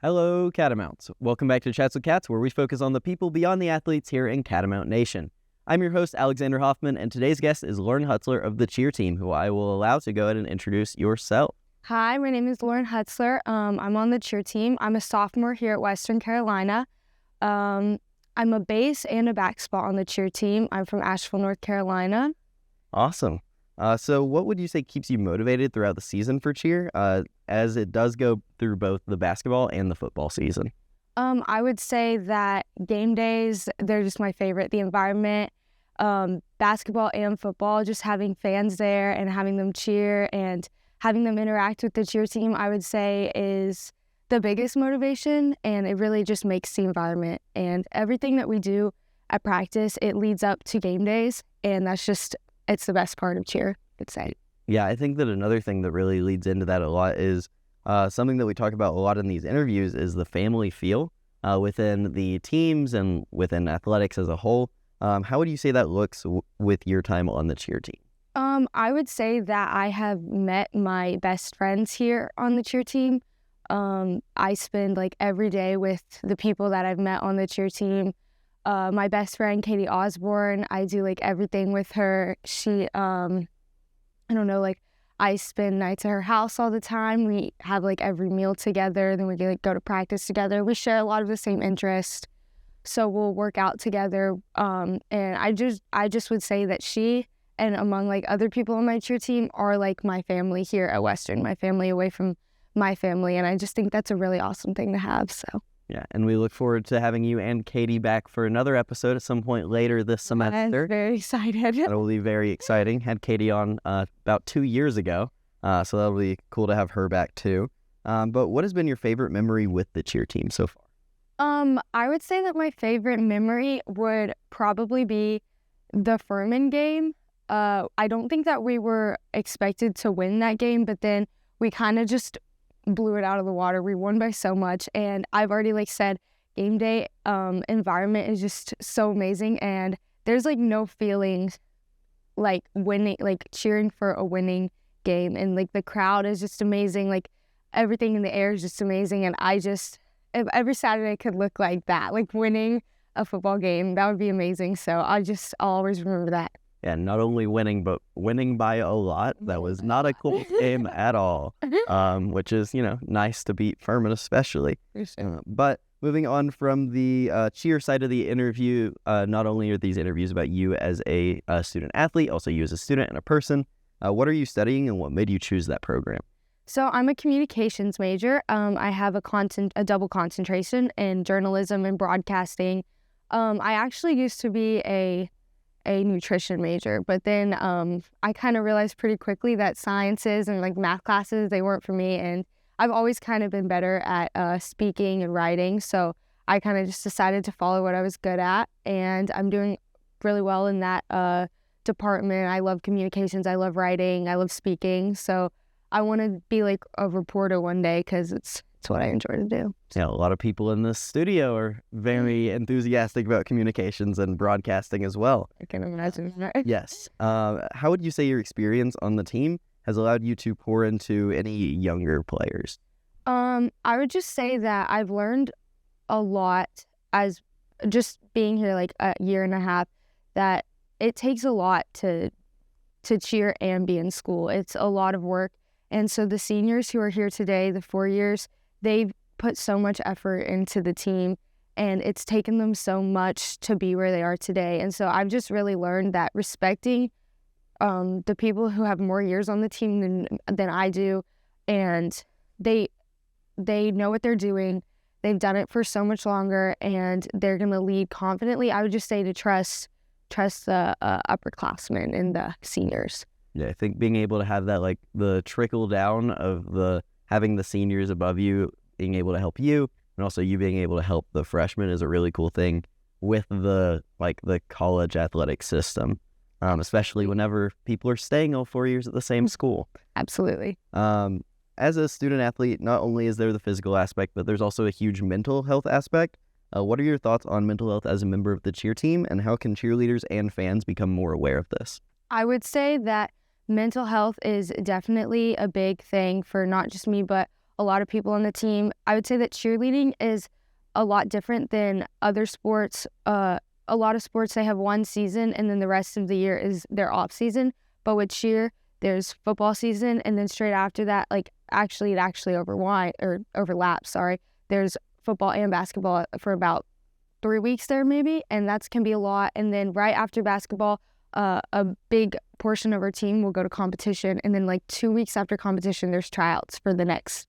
Hello, Catamounts. Welcome back to Chats with Cats, where we focus on the people beyond the athletes here in Catamount Nation. I'm your host, Alexander Hoffman, and today's guest is Lauren Hutzler of the Cheer team, who I will allow to go ahead and introduce yourself. Hi, my name is Lauren Hutzler. I'm on the Cheer team. I'm a sophomore here at Western Carolina. I'm a bass and a backspot on the Cheer team. I'm from Asheville, North Carolina. Awesome. So what would you say keeps you motivated throughout the season for Cheer, as it does go through both the basketball and the football season? I would say that game days, they're just my favorite. The environment, basketball and football, just having fans there and having them cheer and having them interact with the Cheer team, I would say is the biggest motivation, and it really just makes the environment. And everything that we do at practice, it leads up to game days, and it's the best part of Cheer, I'd say. Yeah, I think that another thing that really leads into that a lot is something that we talk about a lot in these interviews is the family feel within the teams and within athletics as a whole. How would you say that looks with your time on the Cheer team? I would say that I have met my best friends here on the Cheer team. I spend every day with the people that I've met on the Cheer team. My best friend, Katie Osborne, I do everything with her. She, I spend nights at her house all the time. We have every meal together. Then we go to practice together. We share a lot of the same interests, so we'll work out together. And I just would say that she and among other people on my Cheer team are my family here at Western, my family away from my family, and I just think that's a really awesome thing to have. So. Yeah, and we look forward to having you and Katie back for another episode at some point later this semester. I'm very excited. That will be very exciting. Had Katie on about 2 years ago, so that'll be cool to have her back too. But what has been your favorite memory with the Cheer team so far? I would say that my favorite memory would probably be the Furman game. I don't think that we were expected to win that game, but then we kind of just blew it out of the water. We won by so much, and I've already said game day environment is just so amazing, and there's no feelings like winning, cheering for a winning game, and the crowd is just amazing. Everything in the air is just amazing, and if every Saturday could look like that, winning a football game, that would be amazing. So I'll always remember that. Yeah, not only winning, but winning by a lot. That was not a close game at all, which is, nice to beat Furman especially. But moving on from the Cheer side of the interview, not only are these interviews about you as a student athlete, also you as a student and a person. What are you studying and what made you choose that program? So I'm a communications major. I have a double concentration in journalism and broadcasting. I actually used to be a nutrition major, but then I kind of realized pretty quickly that sciences and math classes, they weren't for me, and I've always kind of been better at speaking and writing, so I kind of just decided to follow what I was good at, and I'm doing really well in that department. I love communications, I love writing, I love speaking, so I want to be a reporter one day because it's what I enjoy to do. Yeah, a lot of people in this studio are very enthusiastic about communications and broadcasting as well. I can imagine that. Yes. How would you say your experience on the team has allowed you to pour into any younger players? I would just say that I've learned a lot as just being here a year and a half, that it takes a lot to cheer and be in school. It's a lot of work. And so the seniors who are here today, the 4 years, they've put so much effort into the team, and it's taken them so much to be where they are today. And so I've just really learned that respecting the people who have more years on the team than I do, and they know what they're doing. They've done it for so much longer, and they're going to lead confidently. I would just say to trust the upperclassmen and the seniors. Yeah, I think being able to have that, the trickle down of having the seniors above you being able to help you, and also you being able to help the freshmen is a really cool thing with the college athletic system, especially whenever people are staying all 4 years at the same school. Absolutely. As a student athlete, not only is there the physical aspect, but there's also a huge mental health aspect. What are your thoughts on mental health as a member of the Cheer team, and how can cheerleaders and fans become more aware of this? I would say that mental health is definitely a big thing for not just me, but a lot of people on the team. I would say that cheerleading is a lot different than other sports. A lot of sports, they have one season and then the rest of the year is their off season. But with cheer, there's football season, and then straight after that, like it actually overlaps. There's football and basketball for about 3 weeks there maybe, and that can be a lot. And then right after basketball, a big portion of our team will go to competition, and then like 2 weeks after competition, there's tryouts for the next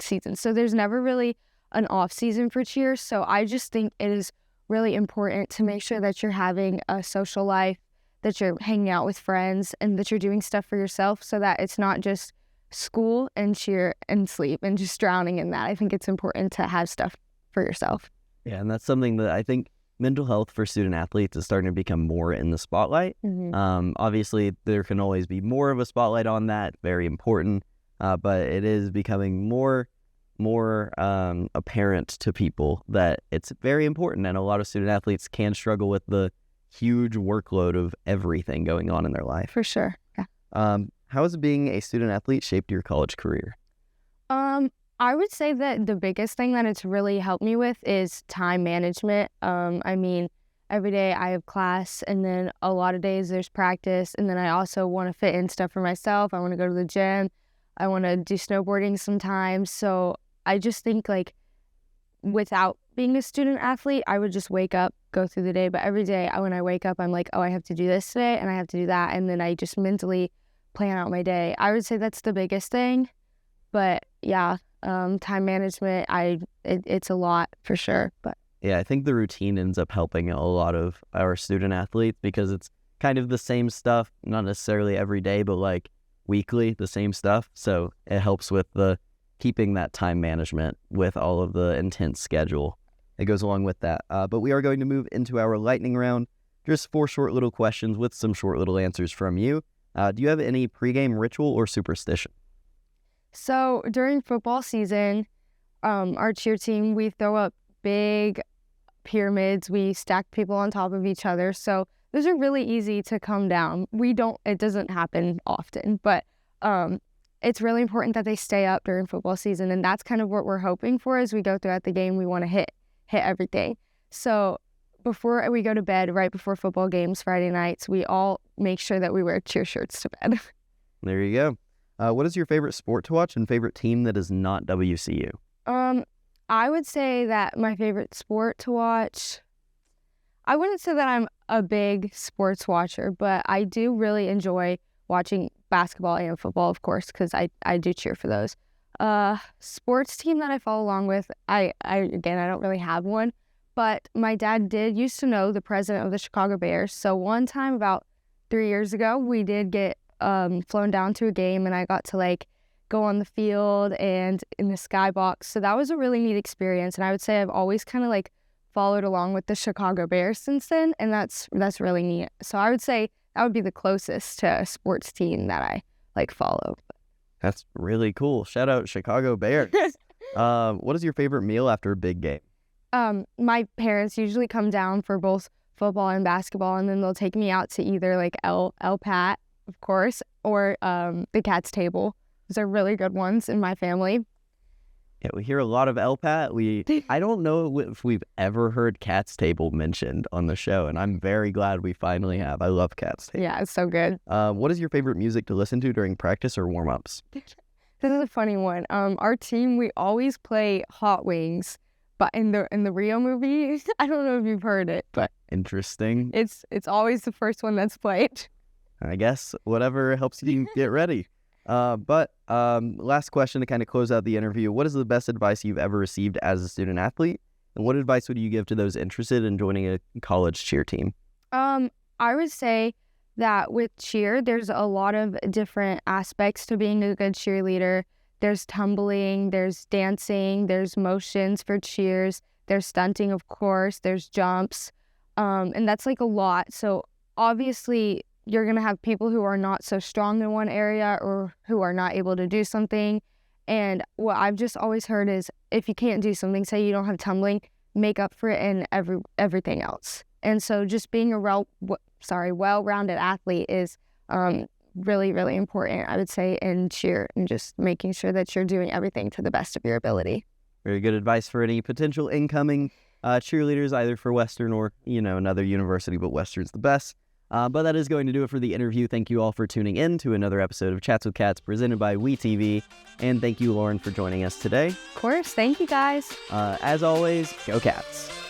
season. So there's never really an off season for cheer. So I just think it is really important to make sure that you're having a social life, that you're hanging out with friends, and that you're doing stuff for yourself, so that it's not just school and cheer and sleep and just drowning in that. I think it's important to have stuff for yourself. Yeah, and that's something that I think mental health for student athletes is starting to become more in the spotlight. Obviously, there can always be more of a spotlight on that, very important, but it is becoming more apparent to people that it's very important, and a lot of student athletes can struggle with the huge workload of everything going on in their life. For sure. Yeah. How has being a student athlete shaped your college career? I would say that the biggest thing that it's really helped me with is time management. I mean, every day I have class, and then a lot of days there's practice, and then I also want to fit in stuff for myself. I want to go to the gym. I want to do snowboarding sometimes. So I just think like without being a student athlete, I would just wake up, go through the day. But every day when I wake up, I'm like, oh, I have to do this today and I have to do that. And then I just mentally plan out my day. I would say that's the biggest thing. But yeah, time management, it's a lot for sure. But yeah, I think the routine ends up helping a lot of our student athletes because it's kind of the same stuff, not necessarily every day, but like weekly, the same stuff. So it helps with the keeping that time management with all of the intense schedule. It goes along with that. But we are going to move into our lightning round. Just 4 short little questions with some short little answers from you. Do you have any pregame ritual or superstition? So during football season, our cheer team, we throw up big pyramids. We stack people on top of each other. So those are really easy to come down. It doesn't happen often, but it's really important that they stay up during football season. And that's kind of what we're hoping for as we go throughout the game. We want to hit everything. So before we go to bed, right before football games, Friday nights, we all make sure that we wear cheer shirts to bed. There you go. What is your favorite sport to watch and favorite team that is not WCU? I would say that my favorite sport to watch, I wouldn't say that I'm a big sports watcher, but I do really enjoy watching basketball and football, of course, because I do cheer for those. Sports team that I follow along with, I don't really have one, but my dad used to know the president of the Chicago Bears. So one time about 3 years ago, we did get flown down to a game, and I got to like go on the field and in the skybox. So that was a really neat experience, and I would say I've always kind of like followed along with the Chicago Bears since then, and that's really neat. So I would say that would be the closest to a sports team that I like follow. That's really cool. Shout out Chicago Bears. What is your favorite meal after a big game? My parents usually come down for both football and basketball, and then they'll take me out to either like El Pat, of course, or the Cat's Table. Those are really good ones in my family. Yeah, we hear a lot of El Pat. I don't know if we've ever heard Cat's Table mentioned on the show, and I'm very glad we finally have. I love Cat's Table. Yeah, it's so good. What is your favorite music to listen to during practice or warm-ups? This is a funny one. Our team, we always play Hot Wings, but in the Rio movie, I don't know if you've heard it, but interesting. It's always the first one that's played. I guess whatever helps you get ready. But last question to kind of close out the interview. What is the best advice you've ever received as a student athlete? And what advice would you give to those interested in joining a college cheer team? I would say that with cheer, there's a lot of different aspects to being a good cheerleader. There's tumbling, there's dancing, there's motions for cheers, there's stunting, of course, there's jumps, and that's like a lot. So obviously, you're going to have people who are not so strong in one area or who are not able to do something. And what I've just always heard is if you can't do something, say you don't have tumbling, make up for it in everything else. And so just being a well-rounded athlete is really, really important, I would say, in cheer, and just making sure that you're doing everything to the best of your ability. Very good advice for any potential incoming cheerleaders, either for Western or, another university, but Western's the best. But that is going to do it for the interview. Thank you all for tuning in to another episode of Chats with Cats presented by WeTV. And thank you, Lauren, for joining us today. Of course. Thank you, guys. As always, go Cats.